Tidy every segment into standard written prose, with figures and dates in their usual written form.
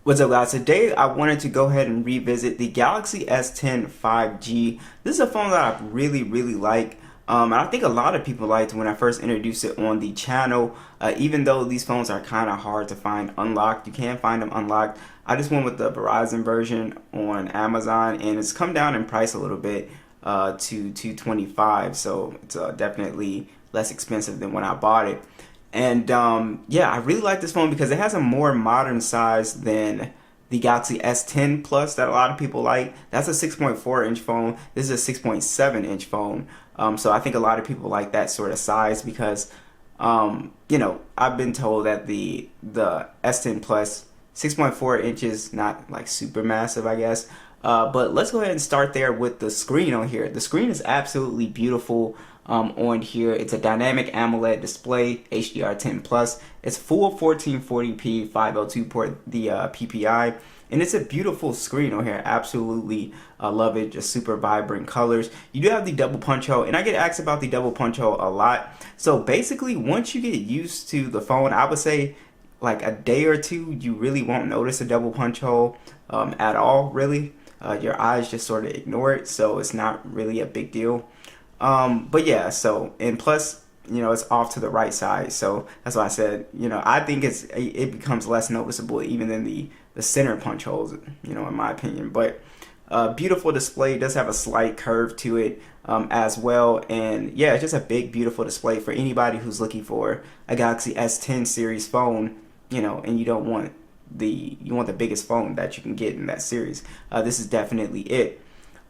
What's up, guys? Today I wanted to go ahead and revisit the Galaxy S10 5G. This is a phone that I really like. And I think a lot of people liked when I first introduced it on the channel. Even though these phones are kind of hard to find unlocked, you can find them unlocked. I just went with the Verizon version on Amazon, and it's come down in price a little bit to $225. So it's definitely less expensive than when I bought it. And yeah, I really like this phone because it has a more modern size than the Galaxy S10 Plus that a lot of people like. That's a 6.4-inch phone. This is a 6.7-inch phone. So I think a lot of people like that sort of size because, you know, I've been told that the S10 Plus, 6.4 inches, not like super massive, I guess. But let's go ahead and start there with the screen on here. The screen is absolutely beautiful. On here, it's a dynamic AMOLED display, HDR10 plus. It's full 1440p 502 port, the PPI, and it's a beautiful screen on here. Absolutely love it. Just super vibrant colors. You do have the double punch hole, and I get asked about the double punch hole a lot. So basically, once you get used to the phone, I would say like a day or two, you really won't notice a double punch hole at all. Really, your eyes just sort of ignore it, so it's not really a big deal. But yeah, so, and plus, you know, it's off to the right side, so that's why I said, you know, I think it becomes less noticeable even than the center punch holes, you know, in my opinion. But beautiful display. It does have a slight curve to it as well, and yeah, it's just a big beautiful display for anybody who's looking for a Galaxy S10 series phone, you know, and you want the biggest phone that you can get in that series. This is definitely it.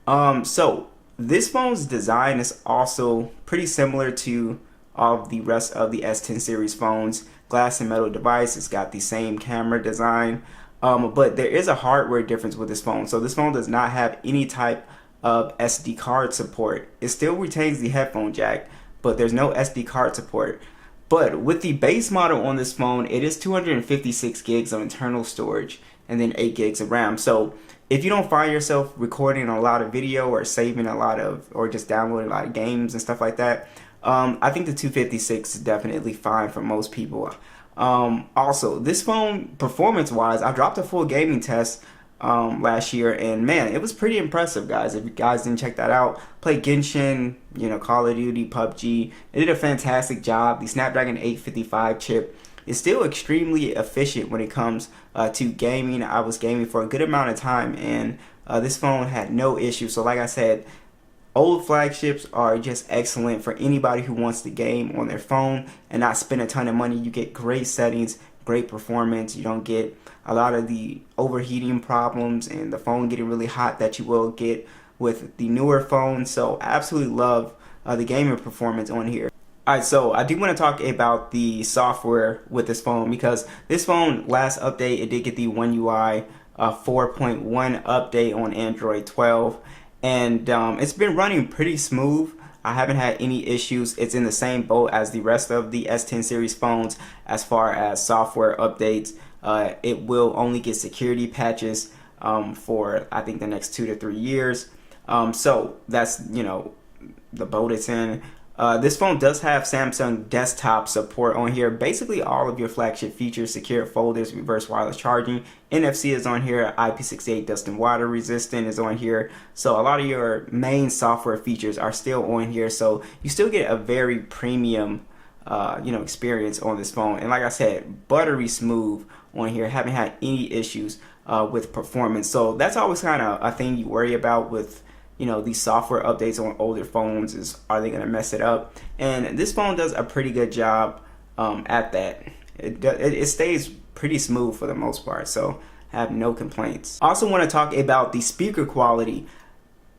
So this phone's design is also pretty similar to all of the rest of the S10 series phones. Glass and metal device. It's got the same camera design, but there is a hardware difference with this phone. So this phone does not have any type of SD card support. It still retains the headphone jack, but there's no SD card support. But with the base model on this phone, it is 256 gigs of internal storage and then 8 gigs of RAM. So if you don't find yourself recording a lot of video or saving a lot of, or just downloading a lot of games and stuff like that, I think the 256 is definitely fine for most people. Also, this phone, performance-wise, I dropped a full gaming test last year, and man, it was pretty impressive, guys. If you guys didn't check that out, play Genshin, you know, Call of Duty, PUBG. It did a fantastic job. The Snapdragon 855 chip is still extremely efficient when it comes to gaming. I was gaming for a good amount of time, and this phone had no issue. So like I said, old flagships are just excellent for anybody who wants to game on their phone and not spend a ton of money. You get great settings, great performance. You don't get a lot of the overheating problems and the phone getting really hot that you will get with the newer phones. So I absolutely love the gaming performance on here. Alright, so I do want to talk about the software with this phone because this phone, last update, it did get the One UI 4.1 update on Android 12, and it's been running pretty smooth. I haven't had any issues. It's in the same boat as the rest of the S10 series phones as far as software updates. It will only get security patches for I think the next 2 to 3 years. So that's, you know, the boat it's in. This phone does have Samsung desktop support on here. Basically all of your flagship features, secure folders, reverse wireless charging, NFC is on here, IP68 dust and water resistant is on here. So a lot of your main software features are still on here. So you still get a very premium you know, experience on this phone. And like I said, buttery smooth on here. Haven't had any issues with performance. So that's always kind of a thing you worry about with, you know, these software updates on older phones, is are they going to mess it up? And this phone does a pretty good job at that. It stays pretty smooth for the most part, so I have no complaints. I also want to talk about the speaker quality.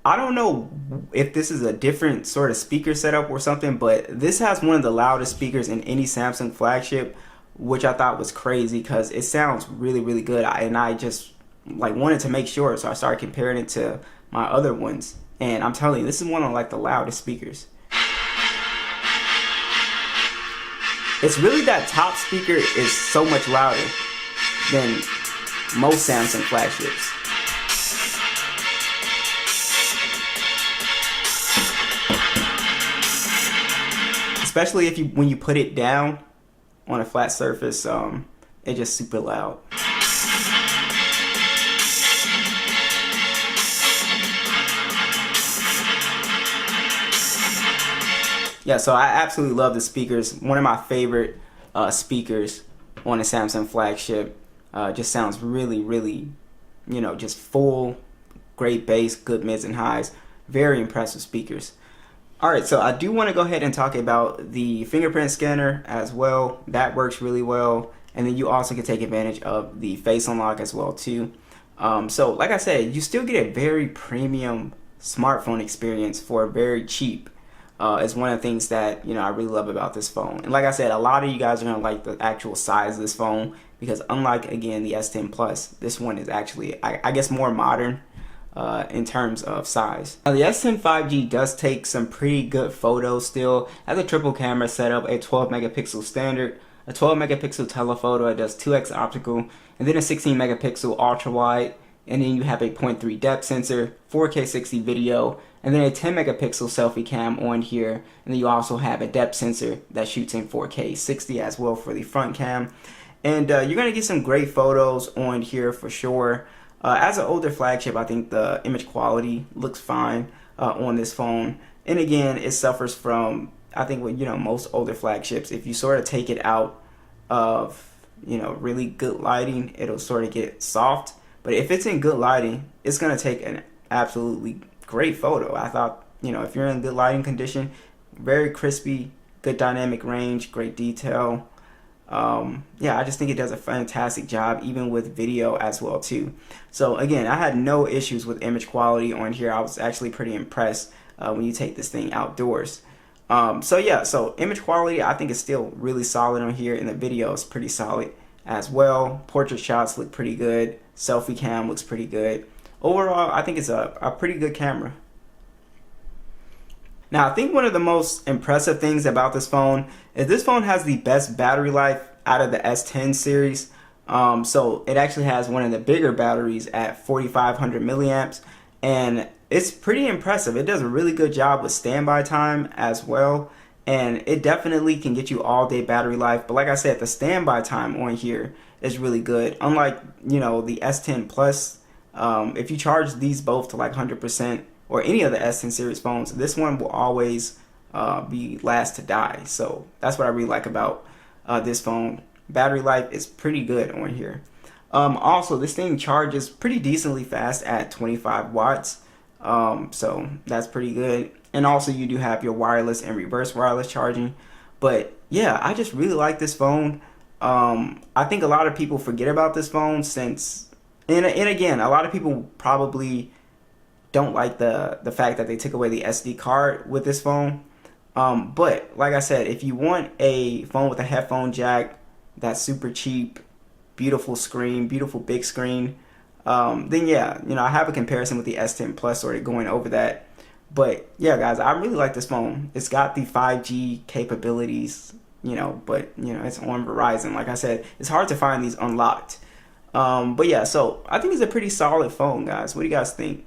I don't know if this is a different sort of speaker setup or something, but this has one of the loudest speakers in any Samsung flagship, which I thought was crazy because it sounds really good. And I just like wanted to make sure, so I started comparing it to my other ones, and I'm telling you, this is one of like the loudest speakers. It's really that top speaker is so much louder than most Samsung flagships. Especially if when you put it down on a flat surface, it's just super loud. Yeah, so I absolutely love the speakers. One of my favorite speakers on a Samsung flagship. Just sounds really, really, just full, great bass, good mids and highs. Very impressive speakers. All right, so I do want to go ahead and talk about the fingerprint scanner as well. That works really well. And then you also can take advantage of the face unlock as well too. So like I said, you still get a very premium smartphone experience for very cheap. Is one of the things that I really love about this phone. And like I said, a lot of you guys are gonna like the actual size of this phone because unlike again the S10 Plus, this one is actually I guess more modern in terms of size. Now the S10 5G does take some pretty good photos still. It has a triple camera setup, a 12 megapixel standard, a 12 megapixel telephoto. It does 2x optical, and then a 16 megapixel ultra wide. And then you have a 0.3 depth sensor, 4K 60 video, and then a 10 megapixel selfie cam on here. And then you also have a depth sensor that shoots in 4K 60 as well for the front cam. And you're going to get some great photos on here for sure. As an older flagship, I think the image quality looks fine on this phone. And again, it suffers from, I think, what most older flagships, if you sort of take it out of really good lighting, it'll sort of get soft. But if it's in good lighting, it's going to take an absolutely great photo. I thought, if you're in good lighting condition, very crispy, good dynamic range, great detail. Yeah, I just think it does a fantastic job, even with video as well too. So again, I had no issues with image quality on here. I was actually pretty impressed when you take this thing outdoors. So yeah, so image quality I think is still really solid on here, and the video is pretty solid as well. Portrait shots look pretty good. Selfie cam looks pretty good. Overall, I think it's a pretty good camera. Now, I think one of the most impressive things about this phone is this phone has the best battery life out of the S10 series. So it actually has one of the bigger batteries at 4,500 milliamps, and it's pretty impressive. It does a really good job with standby time as well, and it definitely can get you all day battery life. But like I said, the standby time on here is really good. Unlike the S10 Plus, if you charge these both to like 100%, or any of the S10 series phones, this one will always be last to die. So that's what I really like about this phone. Battery life is pretty good on here. Also, this thing charges pretty decently fast at 25 watts. So that's pretty good. And also you do have your wireless and reverse wireless charging. But yeah, I just really like this phone. I think a lot of people forget about this phone since, and again, a lot of people probably don't like the fact that they took away the SD card with this phone. But like I said, if you want a phone with a headphone jack that's super cheap, beautiful screen, beautiful big screen, then yeah, I have a comparison with the S10 Plus sort of going over that. But yeah, guys, I really like this phone. It's got the 5G capabilities, but it's on Verizon. Like I said, it's hard to find these unlocked. But yeah, so I think it's a pretty solid phone, guys. What do you guys think?